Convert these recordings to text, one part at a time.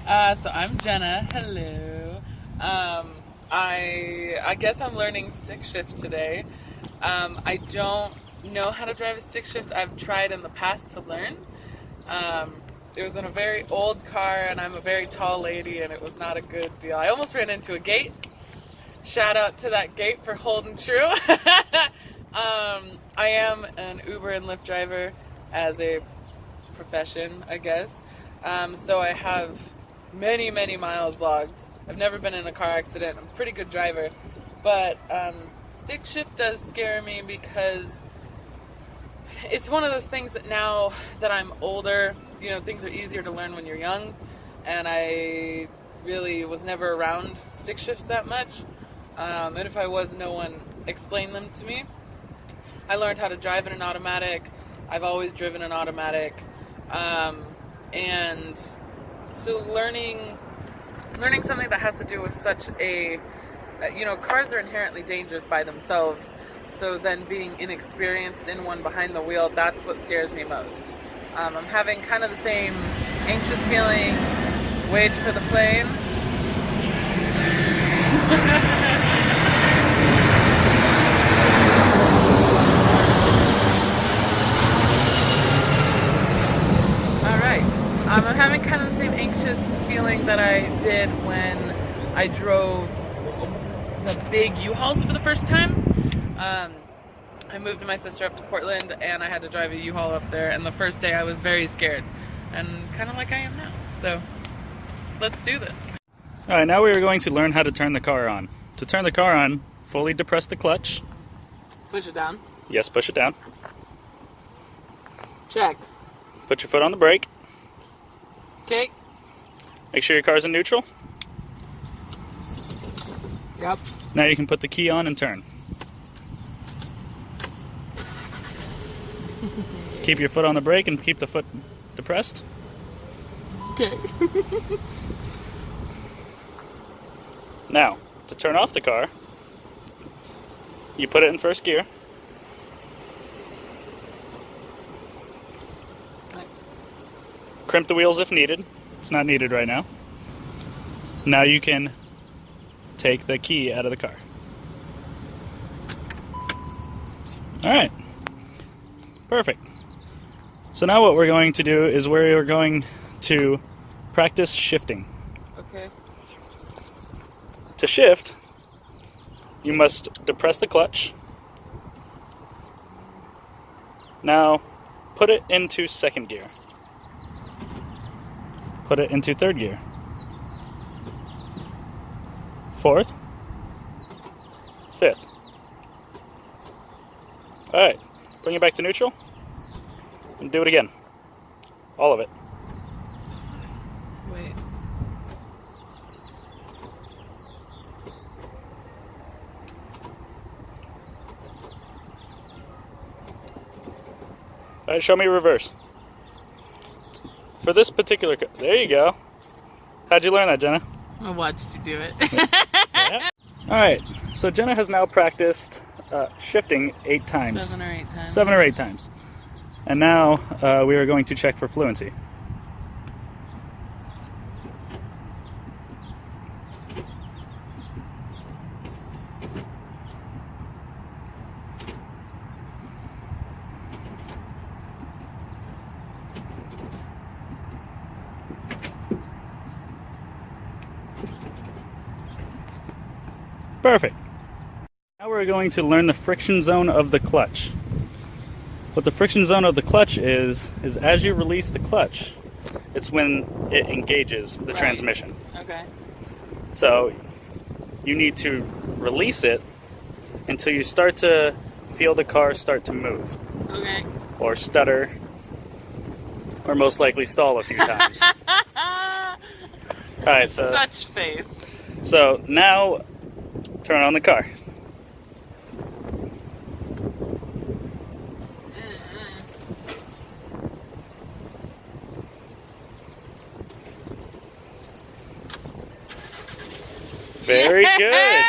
So I'm Jenna. Hello. I guess I'm learning stick shift today. I don't know how to drive a stick shift. I've tried in the past to learn. It was in a very old car, and I'm a very tall lady, and it was not a good deal. I almost ran into a gate. Shout out to that gate for holding true. I am an Uber and Lyft driver as a profession, I guess. So I have many miles logged. I've never been in a car accident. I'm a pretty good driver. But stick shift does scare me because it's one of those things that now that I'm older, things are easier to learn when you're young. And I really was never around stick shifts that much. And if I was, no one explained them to me. I learned how to drive in an automatic. I've always driven an automatic. And so learning something that has to do with such a, cars are inherently dangerous by themselves. So then being inexperienced in one behind the wheel, that's what scares me most. I'm having kind of the same anxious feeling, wait for the plane. I'm having kind of the same anxious feeling that I did when I drove the big U-Hauls for the first time. I moved my sister up to Portland, and I had to drive a U-Haul up there, and the first day I was very scared, and kind of like I am now. So, let's do this. Alright, now we are going to learn how to turn the car on. To turn the car on, fully depress the clutch. Push it down. Yes, push it down. Check. Put your foot on the brake. Okay. Make sure your car's in neutral. Yep. Now you can put the key on and turn. Keep your foot on the brake and keep the foot depressed. Okay. Now, to turn off the car, you put it in first gear. Crimp the wheels if needed. It's not needed right now. Now you can take the key out of the car. Alright. Perfect. So now what we're going to do is we're going to practice shifting. Okay. To shift, you must depress the clutch. Now, put it into second gear. Put it into third gear. Fourth. Fifth. Alright, bring it back to neutral. And do it again. All of it. Wait. Alright, show me reverse. For this particular... There you go. How'd you learn that, Jenna? I watched you do it. Yeah. Alright, so Jenna has now practiced shifting 8 times. 7 or 8 times. 7 or 8 times. And now we are going to check for fluency. Perfect. Now we're going to learn the friction zone of the clutch. What the friction zone of the clutch is as you release the clutch, it's when it engages the transmission. Okay. So you need to release it until you start to feel the car start to move. Okay. Or stutter. Or most likely stall a few times. Alright, so Such faith. So now turn on the car. Very good.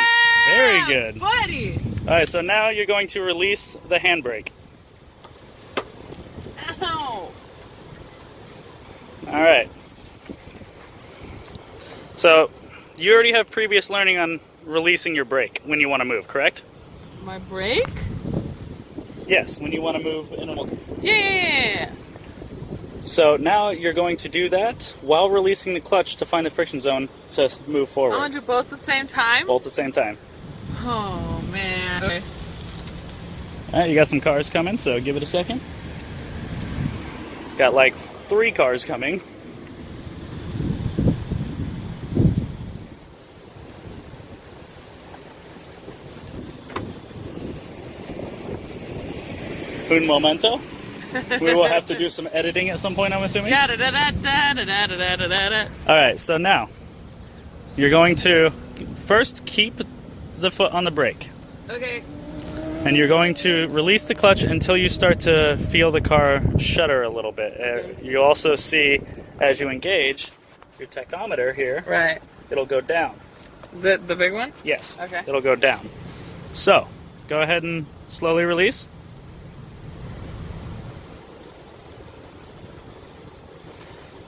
Very good. Buddy! Alright, so now you're going to release the handbrake. Ow! Alright. So, you already have previous learning on releasing your brake when you want to move, correct? My brake? Yes, when you want to move in a... Yeah! So now you're going to do that while releasing the clutch to find the friction zone to move forward. I want to do both at the same time? Both at the same time. Oh, man. Okay. Alright, you got some cars coming, so give it a second. Got like 3 cars coming. Un momento. We will have to do some editing at some point, I'm assuming. Alright, so now you're going to first keep the foot on the brake. Okay. And you're going to release the clutch until you start to feel the car shudder a little bit. Okay. You also see, as you engage, your tachometer here, Right. it'll go down. The big one? Yes. Okay. It'll go down. So, go ahead and slowly release.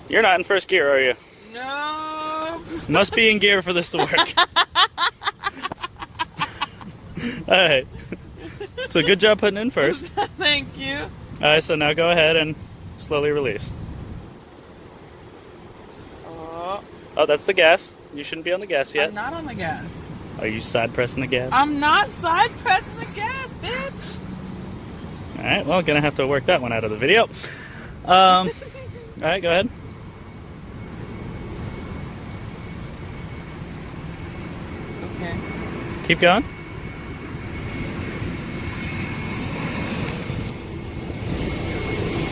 You're not in first gear, are you? No. Must be in gear for this to work. Alright. So good job putting in first. Thank you. Alright, so now go ahead and slowly release. Oh. Oh, that's the gas. You shouldn't be on the gas yet. I'm not on the gas. Are you side pressing the gas? I'm not side pressing the gas, bitch. Alright, well, gonna have to work that one out of the video. Alright, go ahead. Okay. Keep going.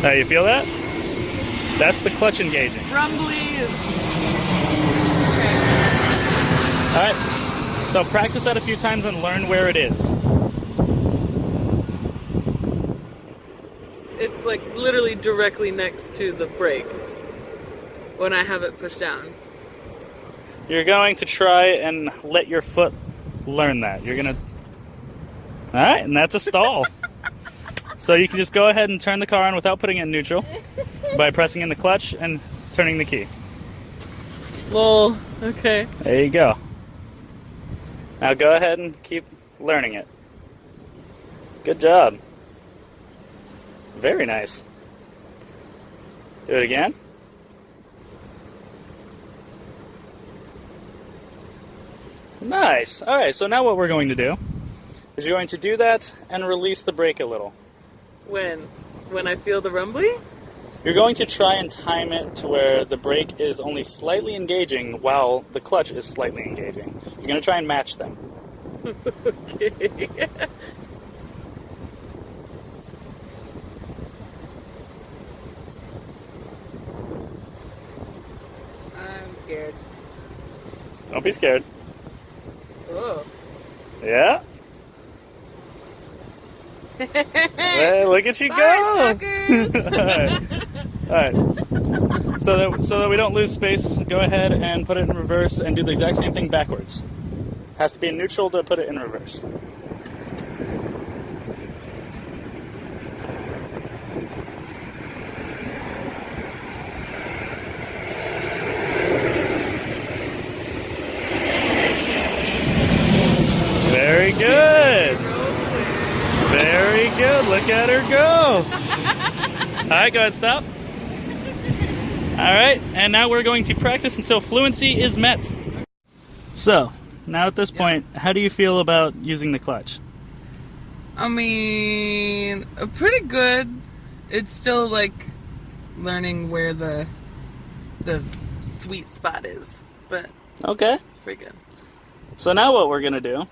You feel that? That's the clutch engaging. Rumblies. Alright, so practice that a few times and learn where it is. It's like literally directly next to the brake when I have it pushed down. You're going to try and let your foot learn that. You're gonna... Alright, and that's a stall. So you can just go ahead and turn the car on without putting it in neutral by pressing in the clutch and turning the key. Lol. Okay. There you go. Now go ahead and keep learning it. Good job. Very nice. Do it again. Nice. Alright, so now what we're going to do is you're going to do that and release the brake a little. When I feel the rumbly? You're going to try and time it to where the brake is only slightly engaging while the clutch is slightly engaging. You're going to try and match them. Okay. I'm scared. Don't be scared. Oh. Yeah? Hey, look at you Bye, go! suckers! Alright. So that we don't lose space, go ahead and put it in reverse and do the exact same thing backwards. Has to be in neutral to put it in reverse. Very good! Very good. Look at her go. All right, go ahead, stop. All right, and now we're going to practice until fluency is met. So, now at this point, how do you feel about using the clutch? I mean, pretty good. It's still like learning where the sweet spot is, but Okay. pretty good. So now what we're going to do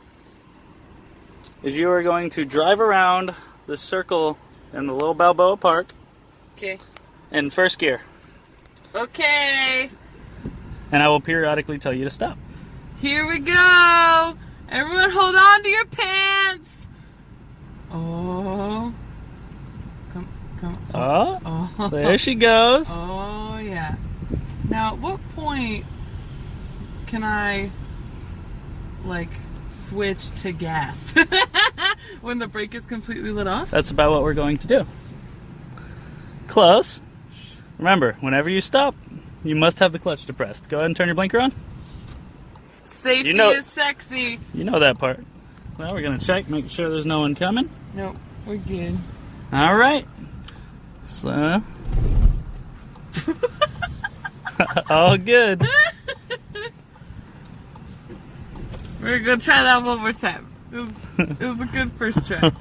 is you are going to drive around the circle in the little Balboa Park Okay. in first gear. Okay. And I will periodically tell you to stop. Here we go. Everyone hold on to your pants. Oh. Come. Oh, there she goes. Oh, yeah. Now, at what point can I, like, switch to gas? When the brake is completely lit off? That's about what we're going to do. Close. Remember, whenever you stop, you must have the clutch depressed. Go ahead and turn your blinker on. Safety is sexy. You know that part. Well, we're gonna check, make sure there's no one coming. Nope, we're good. All right. So, all good. We're gonna try that one more time. It was a good first try.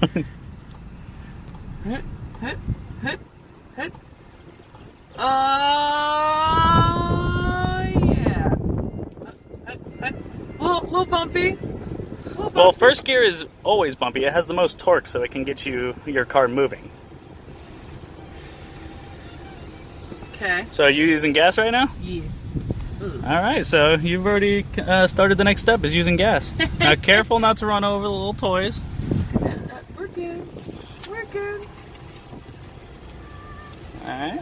Hit, hit, hit, hit. Oh yeah. Little bumpy. Well, first gear is always bumpy. It has the most torque, so it can get your car moving. Okay. So are you using gas right now? Yes. All right, so you've already started the next step, is using gas. Now, careful not to run over the little toys. We're good. We're good. All right.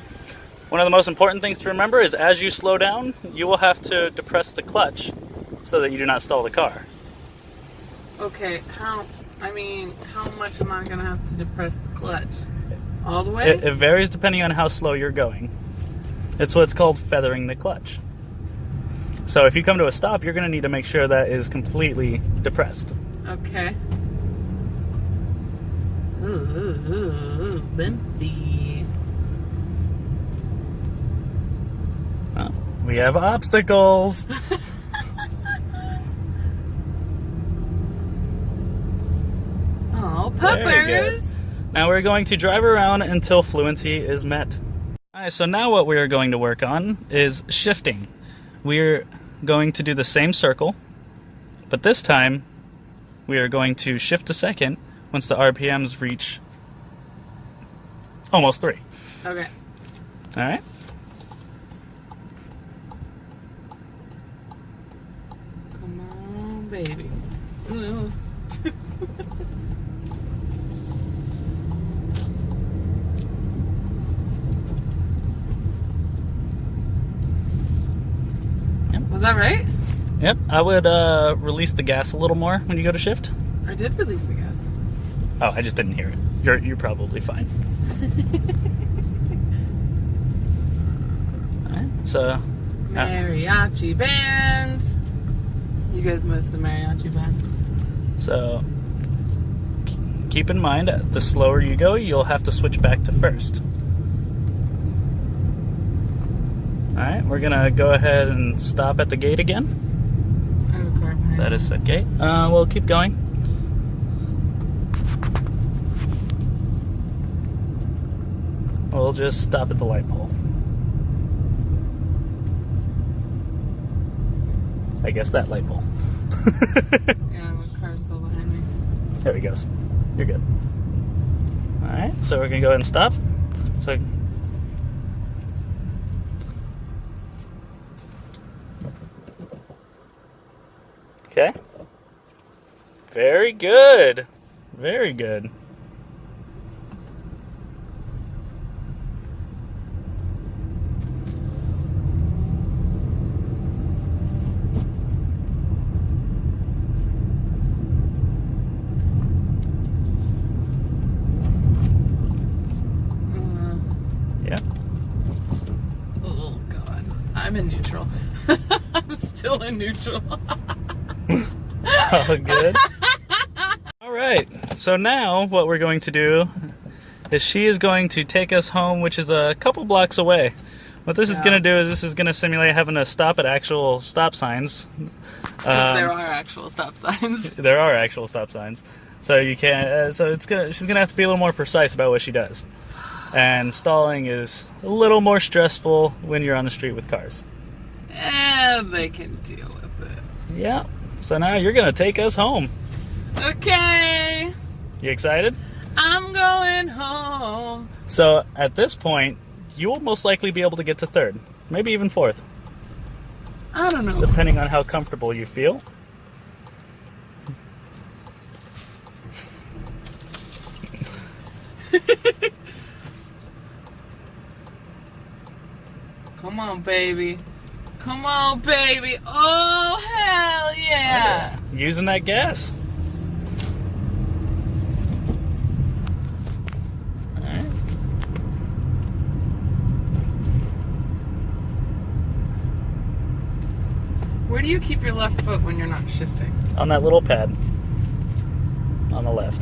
One of the most important things to remember is as you slow down, you will have to depress the clutch so that you do not stall the car. Okay, how much am I going to have to depress the clutch? All the way? It varies depending on how slow you're going. It's what's called feathering the clutch. So if you come to a stop, you're going to need to make sure that is completely depressed. Okay. Ooh, bumpy. Oh, we have obstacles. Oh, puppers! Now we're going to drive around until fluency is met. Alright, so now what we are going to work on is shifting. We're going to do the same circle, but this time we are going to shift a second once the RPMs reach almost 3. Okay. Alright? Come on, baby. Ooh. Was that right? Yep, I would release the gas a little more when you go to shift. I did release the gas. Oh, I just didn't hear it. You're probably fine. Alright, so... Mariachi band. You guys missed the mariachi band. So, keep in mind, the slower you go, you'll have to switch back to first. Alright, we're gonna go ahead and stop at the gate again. I have a car behind That me. is set gate. We'll keep going. We'll just stop at the light pole. I guess that light pole. Yeah, the car's still behind me. There he goes. You're good. Alright, so we're gonna go ahead and stop. So okay. Very good. Very good. Yeah. Oh, God. I'm in neutral. I'm still in neutral. Oh, good. All right. So now what we're going to do is she is going to take us home, which is a couple blocks away. What this is going to do is this is going to simulate having to stop at actual stop signs. There are actual stop signs. There are actual stop signs. So you can't. She's gonna have to be a little more precise about what she does. And stalling is a little more stressful when you're on the street with cars. They can deal with it. Yeah. So now you're gonna take us home. Okay. You excited? I'm going home. So at this point, you will most likely be able to get to 3rd, maybe even 4th, I don't know. depending on how comfortable you feel. Come on, baby. Come on, baby. Oh, hell yeah. Using that gas. Alright. Where do you keep your left foot when you're not shifting? On that little pad. On the left.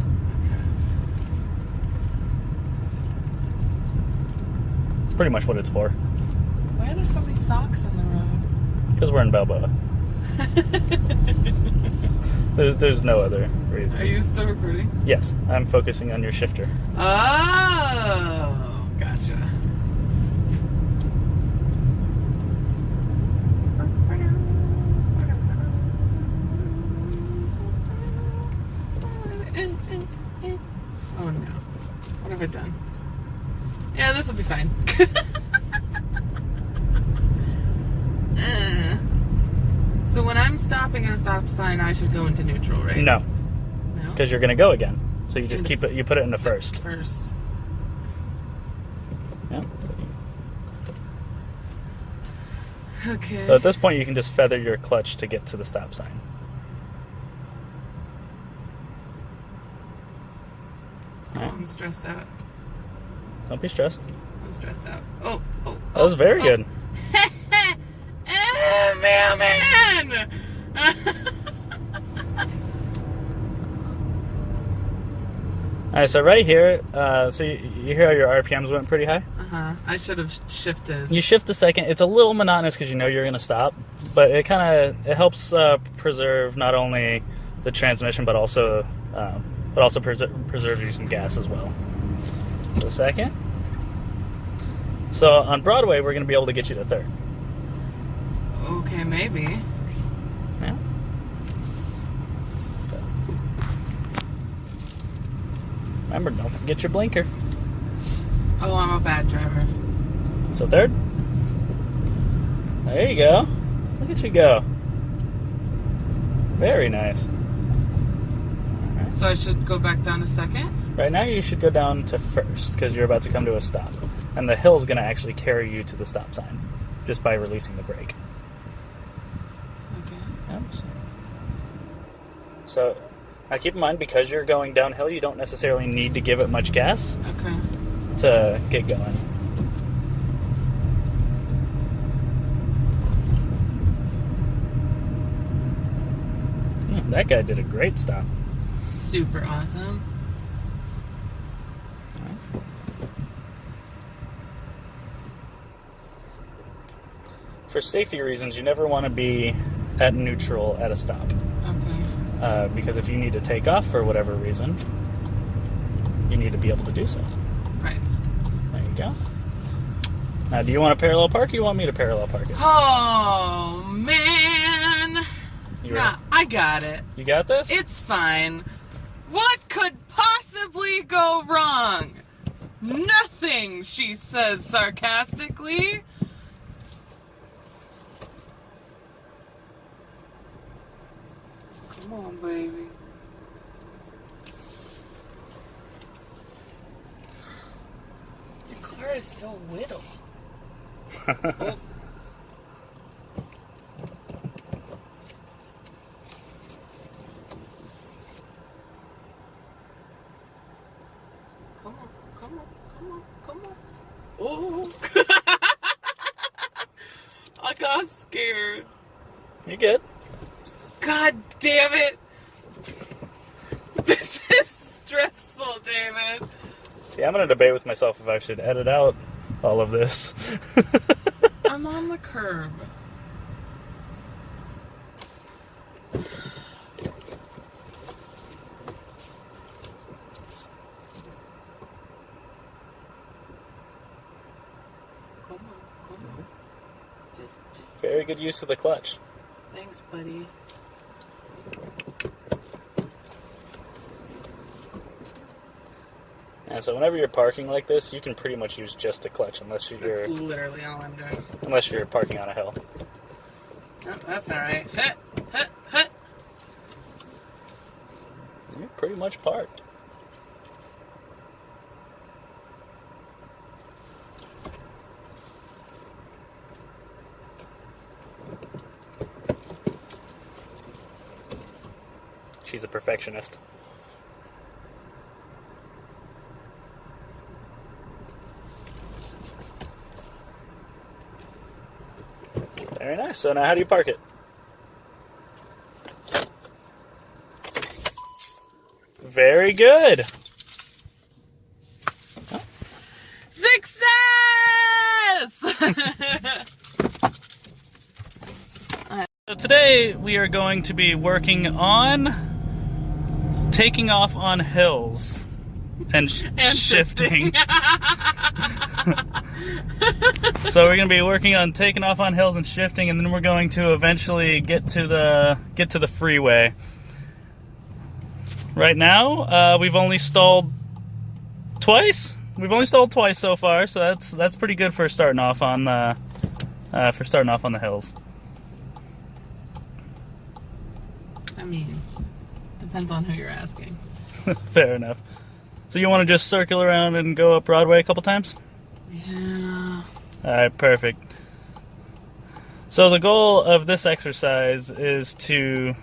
Pretty much what it's for. Why are there so many socks on the road? Because we're in Balboa. There's no other reason. Are you still recording? Yes, I'm focusing on your shifter. Oh, gotcha. Oh no. What have I done? Yeah, this will be fine. So when I'm stopping at a stop sign, I should go into neutral, right? No, No? because you're going to go again. So you just Into keep it. You put it into first. First. Yeah. Okay. So at this point, you can just feather your clutch to get to the stop sign. Oh, I'm stressed out. Don't be stressed. I'm stressed out. Oh. That was very good. Man. All right, so right here, so you hear how your RPMs went pretty high? I should have shifted. You shift a second. It's a little monotonous because you know you're going to stop, but it helps preserve not only the transmission but also preserve you some gas as well. So a second. So on Broadway, we're going to be able to get you to third. Okay, maybe. Yeah. Remember, don't forget your blinker. Oh, I'm a bad driver. So third. There you go. Look at you go. Very nice. So I should go back down to second? Right now you should go down to first because you're about to come to a stop. And the hill's going to actually carry you to the stop sign just by releasing the brake. Okay. Yep. So now keep in mind, because you're going downhill, you don't necessarily need to give it much gas Okay. to get going. That guy did a great stop. Super awesome. For safety reasons, you never want to be at neutral at a stop. Okay. Because if you need to take off for whatever reason, you need to be able to do so. Right. There you go. Now, do you want to parallel park or you want me to parallel park it? Oh, man. Nah, I got it. You got this? It's fine. What could possibly go wrong? Nothing, she says sarcastically. Come on, baby. Your car is so little. Oh. Come on. Oh. I got scared. You good? God damn it. This is stressful, David. See, I'm going to debate with myself if I should edit out all of this. I'm on the curb. Come on. Just. Very good use of the clutch. Thanks, buddy. And so whenever you're parking like this, you can pretty much use just the clutch That's literally all I'm doing. unless you're parking on a hill. Oh, that's alright. Hut. You're pretty much parked. She's a perfectionist. Very nice. So now how do you park it? Very good. Success! So today we are going to be working on taking off on hills and shifting. So we're going to be working on taking off on hills and shifting, and then we're going to eventually get to the freeway. Right now, we've only stalled twice. We've only stalled twice so far, so that's pretty good for starting off on the hills. I mean, depends on who you're asking. Fair enough. So you want to just circle around and go up Broadway a couple times? Yeah. Alright, perfect. So the goal of this exercise is to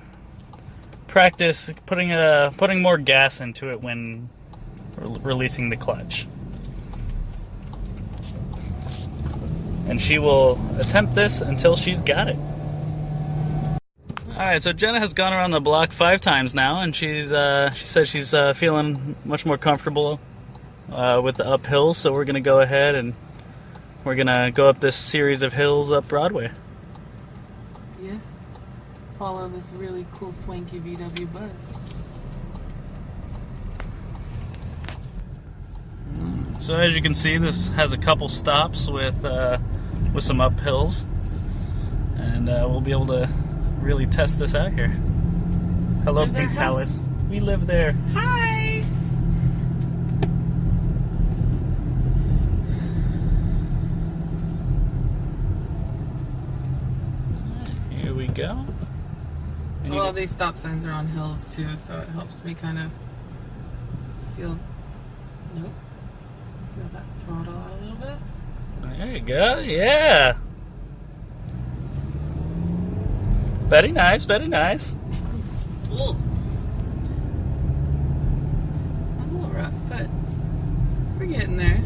practice putting more gas into it when releasing the clutch. And she will attempt this until she's got it. Alright, so Jenna has gone around the block 5 times now, and she says she's feeling much more comfortable with the uphills, so we're going to go ahead and we're going to go up this series of hills up Broadway. Yes. Follow this really cool swanky VW bus. So as you can see, this has a couple stops with some uphills, and we'll be able to really test this out here. Hello, There's Pink our house. Palace. We live there. Hi! Here we go. And Well, these stop signs are on hills too, so it helps me kind of feel that throttle out a little bit. there you go. Yeah. Very nice. Very nice. Ugh. That was a little rough, but we're getting there.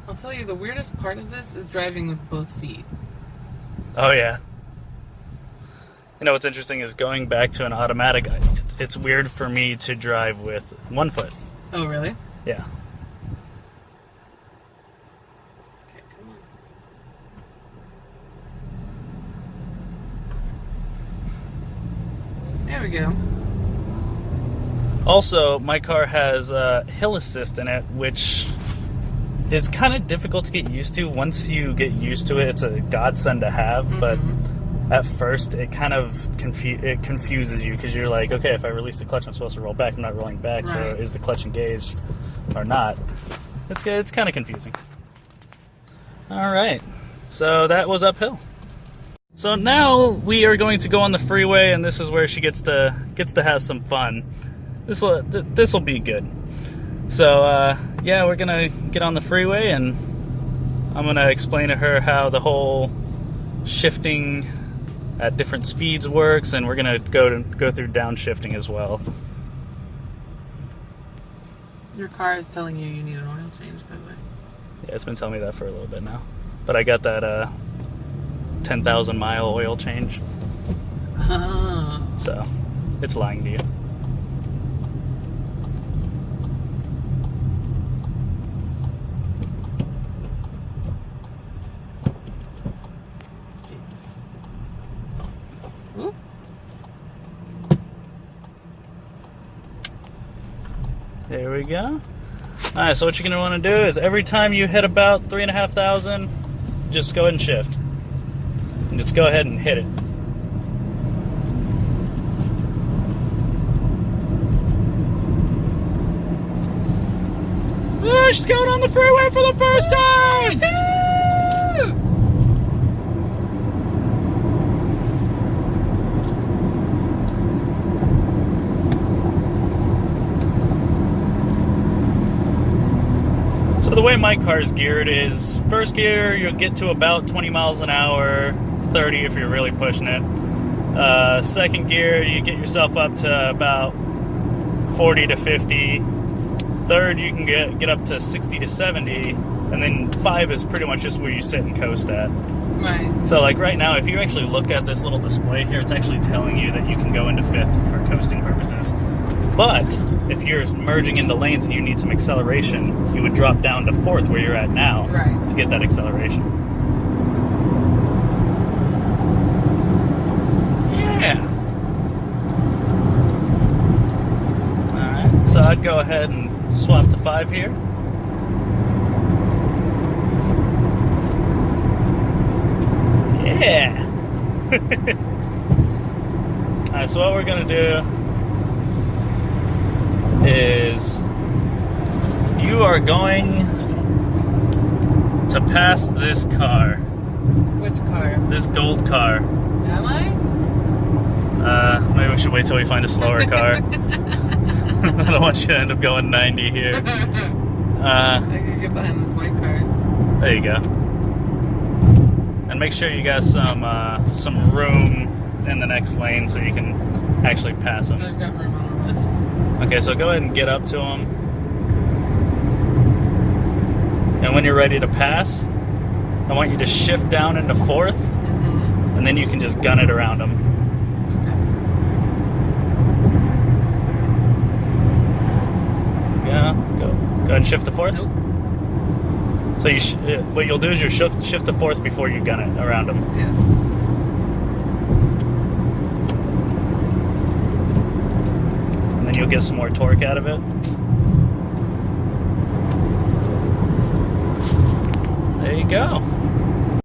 I'll tell you, the weirdest part of this is driving with both feet. Oh yeah. You know what's interesting is going back to an automatic. It's weird for me to drive with one foot. Oh, really? Yeah. Okay, come on. There we go. Also, my car has hill assist in it, which is kind of difficult to get used to. Once you get used to it, it's a godsend to have, but at first it kind of confuses you, because you're like, okay, if I release the clutch, I'm supposed to roll back. I'm not rolling back, so Right. is the clutch engaged or not? It's kind of confusing. All right, so that was uphill. So now we are going to go on the freeway, and this is where she gets to have some fun. This will be good. So yeah, we're gonna get on the freeway, and I'm gonna explain to her how the whole shifting at different speeds works, and we're gonna go through downshifting as well. Your car is telling you need an oil change, by the way. Yeah, it's been telling me that for a little bit now, but I got that 10,000 mile oil change, Oh. so it's lying to you. Ooh. There we go. Alright, so what you're going to want to do is every time you hit about 3,500, just go ahead and shift. And just go ahead and hit it. Oh, she's going on the freeway for the first time! So the way my car is geared is, first gear, you'll get to about 20 miles an hour, 30 if you're really pushing it. Second gear, you get yourself up to about 40 to 50. Third, you can get up to 60 to 70. And then 5 is pretty much just where you sit and coast at. Right. So like right now, if you actually look at this little display here, it's actually telling you that you can go into fifth for coasting purposes. But if you're merging into lanes and you need some acceleration, you would drop down to fourth where you're at now to get that acceleration. Yeah. Alright, so I'd go ahead and swap to 5 here. Yeah. Alright, so what we're gonna do is you are going to pass this car. Which car? This gold car. Am I? Maybe we should wait till we find a slower car. I don't want you to end up going 90 here. I could get behind this white car. There you go. And make sure you got some room in the next lane so you can actually pass them. I've got room on the left. Okay, so go ahead and get up to them. And when you're ready to pass, I want you to shift down into fourth, and then you can just gun it around them. Okay. Yeah, go ahead and shift to fourth. Nope. So what you'll do is you shift to fourth before you gun it around them. Yes. And then you'll get some more torque out of it. There you go.